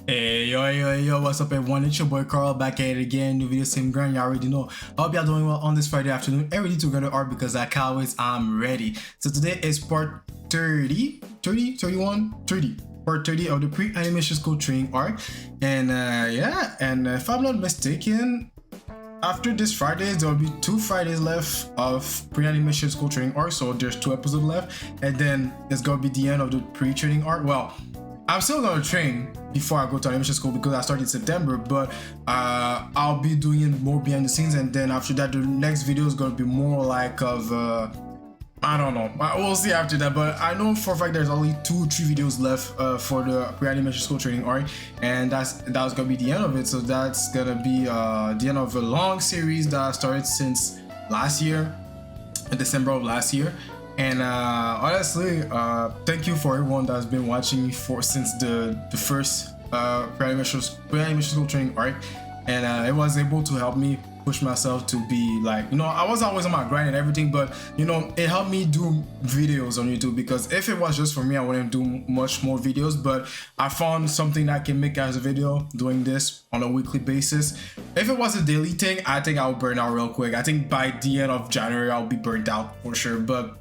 Hey yo, what's up everyone? It's your boy Carl back at it again. New video, same grind, you already know. I hope y'all doing well on this Friday afternoon. Ready to go to art because like always, I'm ready. So today is part 30, part 30 of the pre-animation school training arc. And if I'm not mistaken, after this Friday, there will be 2 Fridays left of pre-animation school training arc. So there's 2 episodes left, and then it's gonna be the end of the pre-training arc. Well, I'm still gonna train before I go to animation school because I start in September, but I'll be doing more behind the scenes, and then after that the next video is gonna be more like of I don't know, we'll see after that. But I know for a fact there's only 2-3 videos left for the pre-animation school training arc, and that's gonna be the end of it. So that's gonna be the end of a long series that I started since last year, in December of last year. And honestly, thank you for everyone that's been watching me since the first pre-animation school training arc, and it was able to help me push myself to be like, I was always on my grind and everything, but it helped me do videos on YouTube, because if it was just for me I wouldn't do much more videos. But I found something that I can make as a video doing this on a weekly basis. If it was a daily thing, I think I would burn out real quick. I think by the end of January I'll be burnt out for sure. But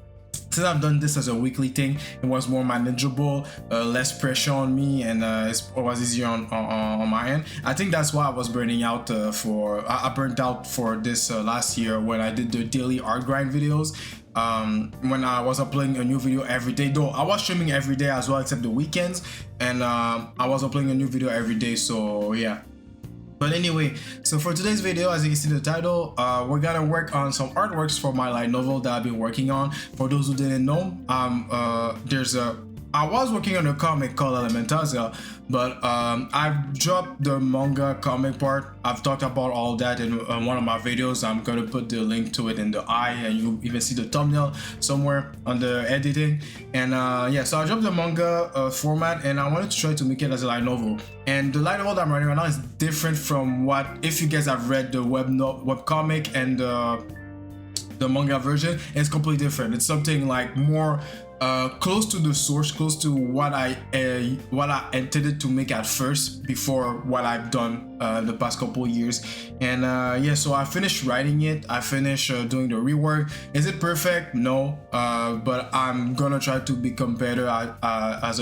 since I've done this as a weekly thing, it was more manageable, less pressure on me, and it was easier on my end. I think that's why I was burning out I burnt out for this last year when I did the daily art grind videos. When I was uploading a new video every day, though I was streaming every day as well except the weekends, and I was uploading a new video every day, so yeah. But anyway, so for today's video, as you can see in the title, we're gonna work on some artworks for my light novel that I've been working on. For those who didn't know, I was working on a comic called Elementasia, but I've dropped the manga comic part. I've talked about all that in one of my videos. I'm gonna put the link to it in the eye, and you even see the thumbnail somewhere on the editing. And so I dropped the manga format, and I wanted to try to make it as a light novel. And the light novel that I'm writing right now is different from what, if you guys have read the web comic and the manga version, it's completely different. It's something like more close to the source, close to what I intended to make at first, before what I've done the past couple years. And so I finished writing it. I finished doing the rework. Is it perfect? No, but I'm gonna try to become better as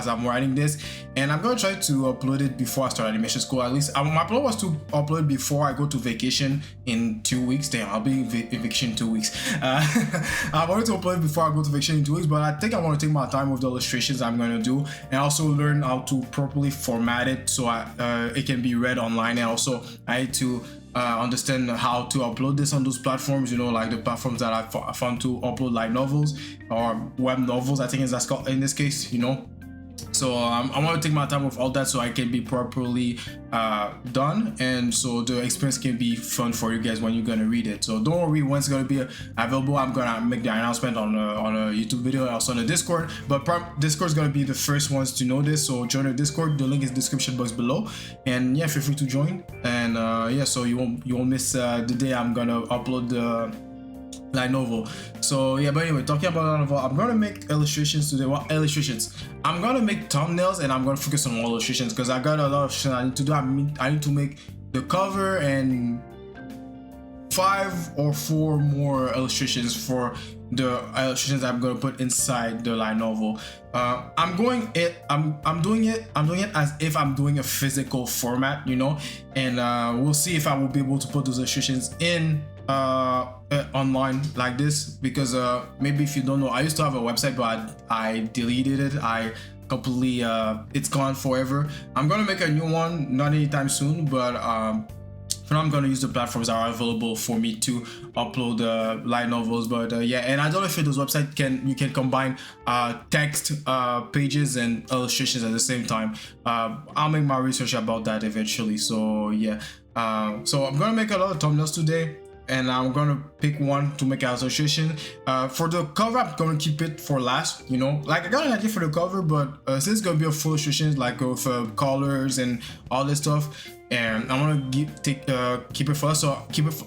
I'm writing this, and I'm gonna try to upload it before I start animation school. At least my plan was to upload before I go to vacation in 2 weeks. Damn, I'll be in vacation in 2 weeks. I wanted to upload before I go to vacation in 2 weeks, but I think I want to take my time with the illustrations I'm gonna do, and also learn how to properly format it so it can be read online. And also I need to understand how to upload this on those platforms, like the platforms that I found to upload light novels or web novels, I think is that's called in this case. So I want to take my time with all that so I can be properly done, and so the experience can be fun for you guys when you're gonna read it. So don't worry, when it's gonna be available, I'm gonna make the announcement on a YouTube video and also on the Discord. But Discord is gonna be the first ones to know this, so join the Discord. The link is in the description box below, and yeah, feel free to join. And so you won't miss the day I'm gonna upload the light novel. So yeah, but anyway, talking about light novel, I'm gonna make illustrations today. Well, illustrations, I'm gonna make thumbnails, and I'm gonna focus on illustrations because I got a lot of shit I need to do. I need to make the cover and 5 or 4 more illustrations for the illustrations I'm gonna put inside the light novel. I'm doing it as if I'm doing a physical format, and we'll see if I will be able to put those illustrations in online like this, because maybe if you don't know, I used to have a website, but I deleted it. I completely it's gone forever. I'm gonna make a new one, not anytime soon, but for now I'm gonna use the platforms that are available for me to upload light novels. But and I don't know if those websites you can combine text pages and illustrations at the same time. I'll make my research about that eventually. So yeah, so I'm gonna make a lot of thumbnails today, and I'm gonna pick one to make an illustration. For the cover, I'm gonna keep it for last. Like I got an idea for the cover, but since it's gonna be a full illustration, like with colors and all this stuff, and I want to keep it first. So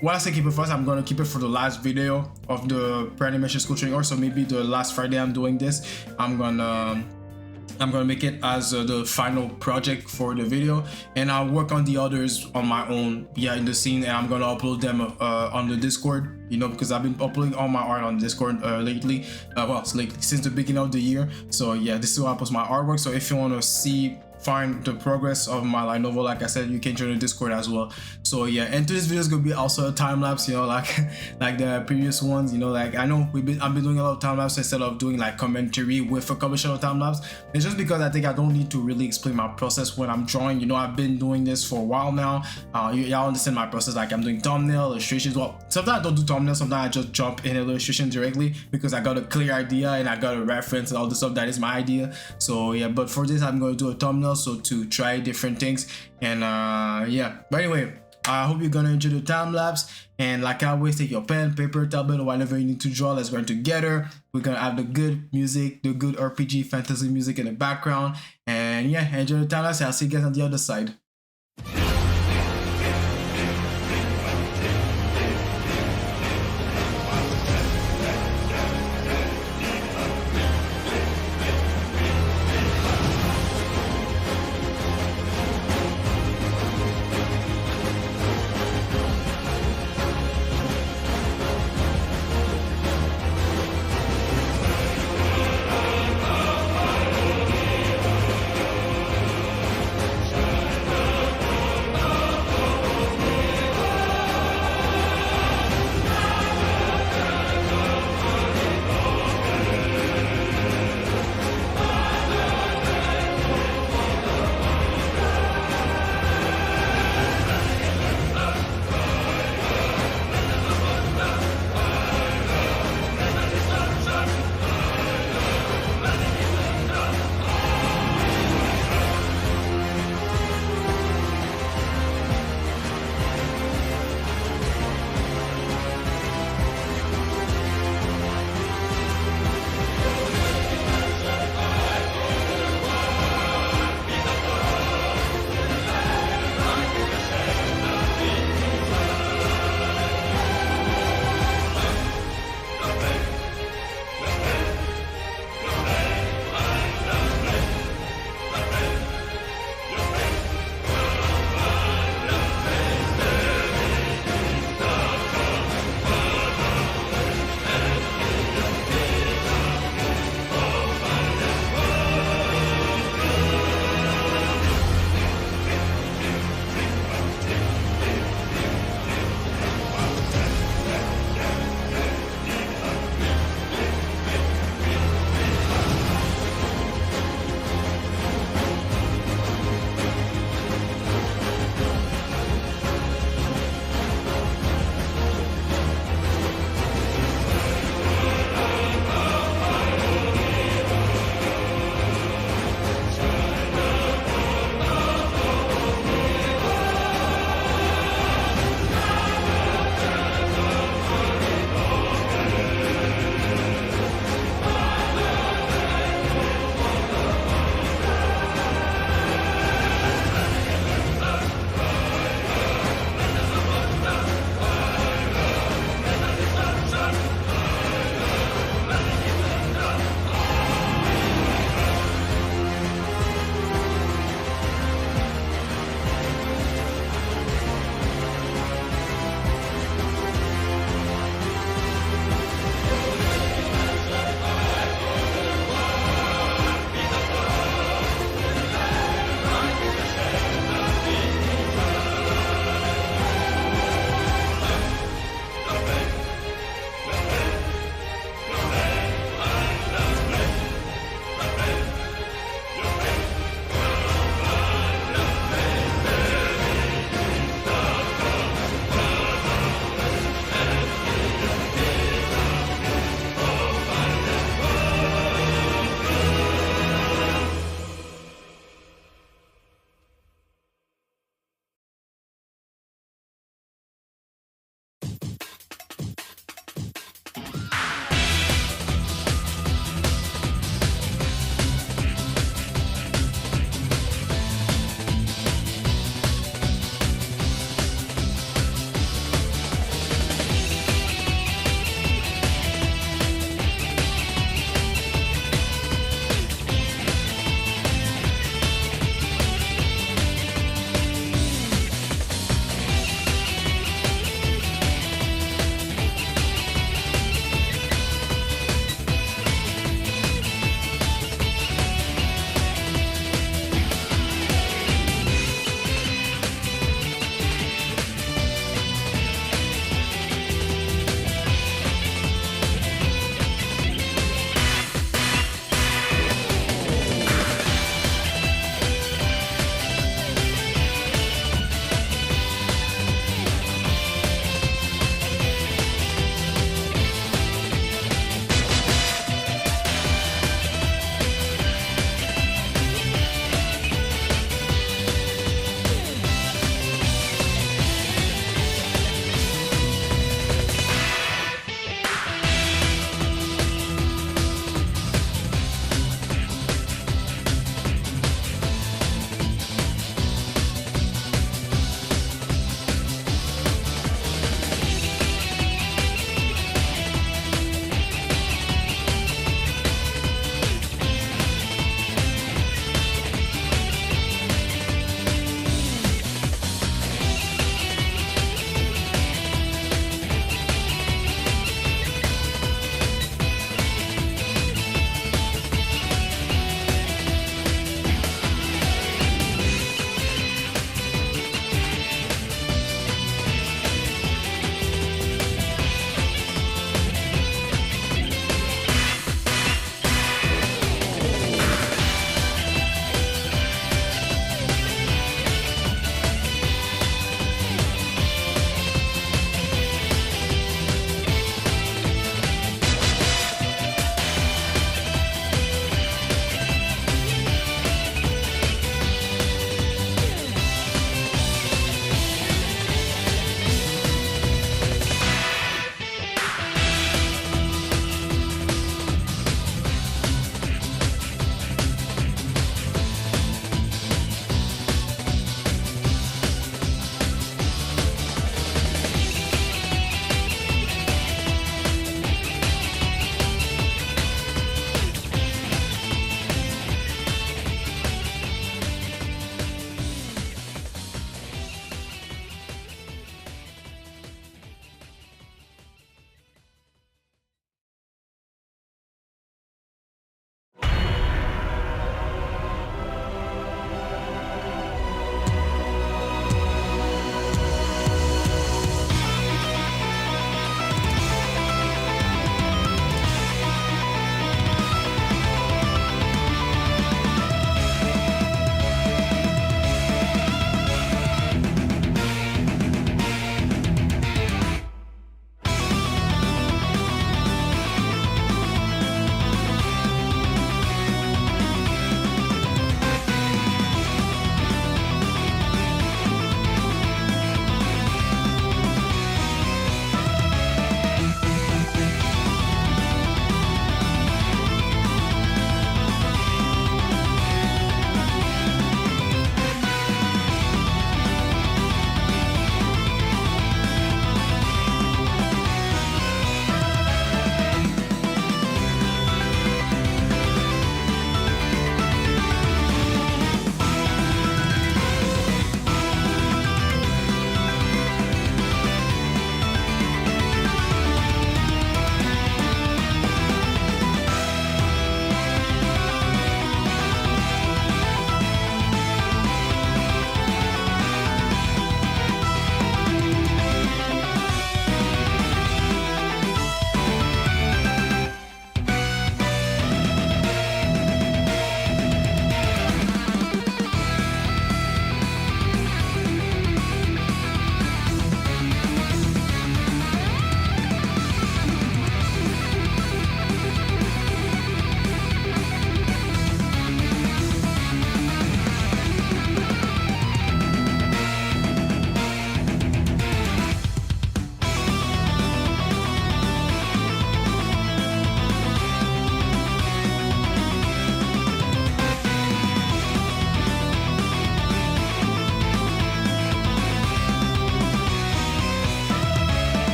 when I say keep it first, I'm gonna keep it for the last video of the pre-animation school training, or so maybe the last Friday I'm doing this. I'm gonna I'm gonna make it as the final project for the video, and I'll work on the others on my own, yeah, in the scene, and I'm gonna upload them on the Discord, you know, because I've been uploading all my art on Discord lately, since the beginning of the year. So yeah, this is where I post my artwork. So if you want to find the progress of my light novel, like I said, you can join the Discord as well. So yeah, and today's video is gonna be also a time lapse, you know, like the previous ones, you know, like I know I've been doing a lot of time lapse instead of doing like commentary with a conventional time lapse. It's just because I think I don't need to really explain my process when I'm drawing. You know, I've been doing this for a while now. Y'all understand my process. Like I'm doing thumbnail illustrations. Well, sometimes I don't do thumbnails. Sometimes I just jump in illustration directly because I got a clear idea and I got a reference and all the stuff that is my idea. So yeah, but for this I'm going to do a thumbnail, so to try different things. And yeah, but anyway, I hope you're gonna enjoy the time lapse, and like I always, take your pen, paper, tablet, or whatever you need to draw. Let's run together. We're gonna have the good music, the good RPG fantasy music in the background, and yeah, enjoy the time lapse. I'll see you guys on the other side.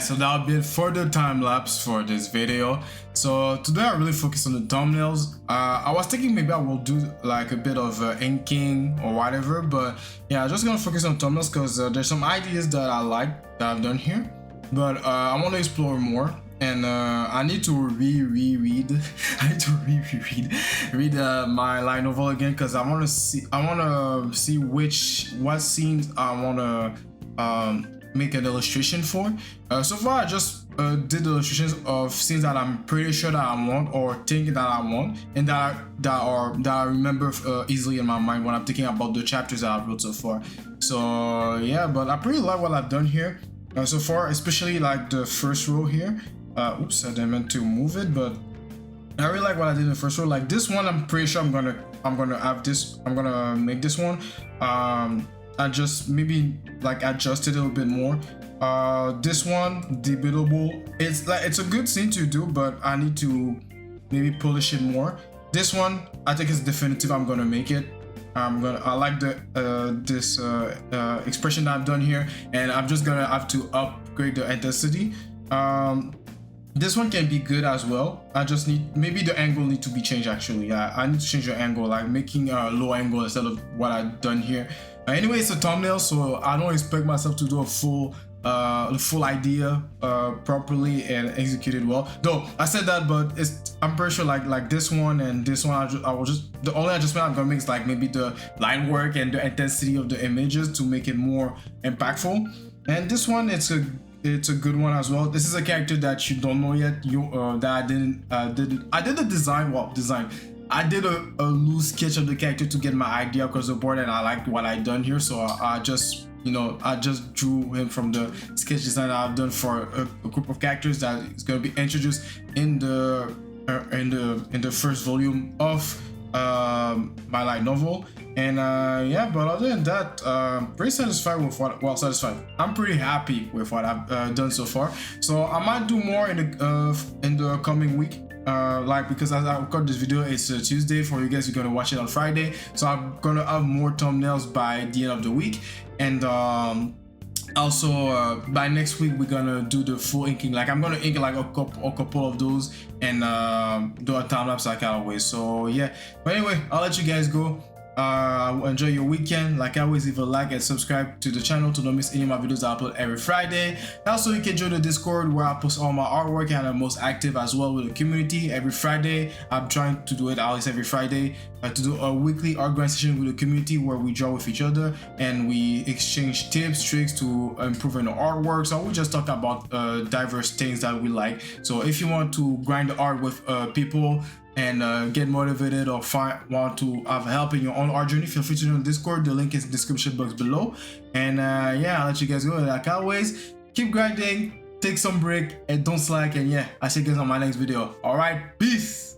guys, so that'll be it for the time lapse for this video. So today I really focus on the thumbnails. I was thinking maybe I will do like a bit of inking or whatever, but yeah, I'm just gonna focus on thumbnails because there's some ideas that I like that I've done here, but I want to explore more. And I need to reread my light novel again because I want to see what scenes I want to make an illustration for. So far I just did illustrations of scenes that I'm pretty sure that I want or thinking that I want, and that I remember easily in my mind when I'm thinking about the chapters that I wrote so far. So yeah, but I pretty like what I've done here so far, especially like the first row here. Oops, I didn't meant to move it, but I really like what I did in the first row. Like this one, I'm pretty sure I'm gonna have this. I'm gonna make this one. I just maybe like adjust it a little bit more. This one, debatable. It's a good thing to do, but I need to maybe polish it more. This one, I think it's definitive. I'm gonna make it. I like the this expression that I've done here, and I'm just gonna have to upgrade the intensity. This one can be good as well. I just need, maybe the angle need to be changed actually. Yeah, I need to change the angle, like making a low angle instead of what I've done here. Anyway, it's a thumbnail, so I don't expect myself to do a full idea properly and execute it well. Though I said that, but I'm pretty sure like this one and this one, I will just, the only adjustment I'm gonna make is like maybe the line work and the intensity of the images to make it more impactful. And this one, it's a good one as well. This is a character that you don't know yet. That I did a design. I did a loose sketch of the character to get my idea across the board, and I liked what I done here. So I just drew him from the sketch design that I've done for a group of characters that is going to be introduced in the first volume of my light novel. And yeah, but other than that, pretty satisfied with I'm pretty happy with what I've done so far. So I might do more in the coming week, like, because as I record this video, it's a Tuesday. For you guys, you're gonna watch it on Friday, so I'm gonna have more thumbnails by the end of the week. And also by next week we're gonna do the full inking. Like I'm gonna ink like a couple of those and do a time lapse like always. So yeah, but anyway, I'll let you guys go. Enjoy your weekend. Like always, leave a like and subscribe to the channel to not miss any of my videos I upload every Friday. Also, you can join the Discord where I post all my artwork, and I'm most active as well with the community every Friday. I'm trying to do it at least every Friday to do a weekly art grind session with the community where we draw with each other and we exchange tips, tricks to improving the artwork. So we just talk about diverse things that we like. So if you want to grind the art with people and get motivated or want to have help in your own art journey, feel free to join Discord. The link is in the description box below. And yeah, I'll let you guys go. Like always, keep grinding, take some break, and don't slack. And yeah, I'll see you guys on my next video. All right, peace.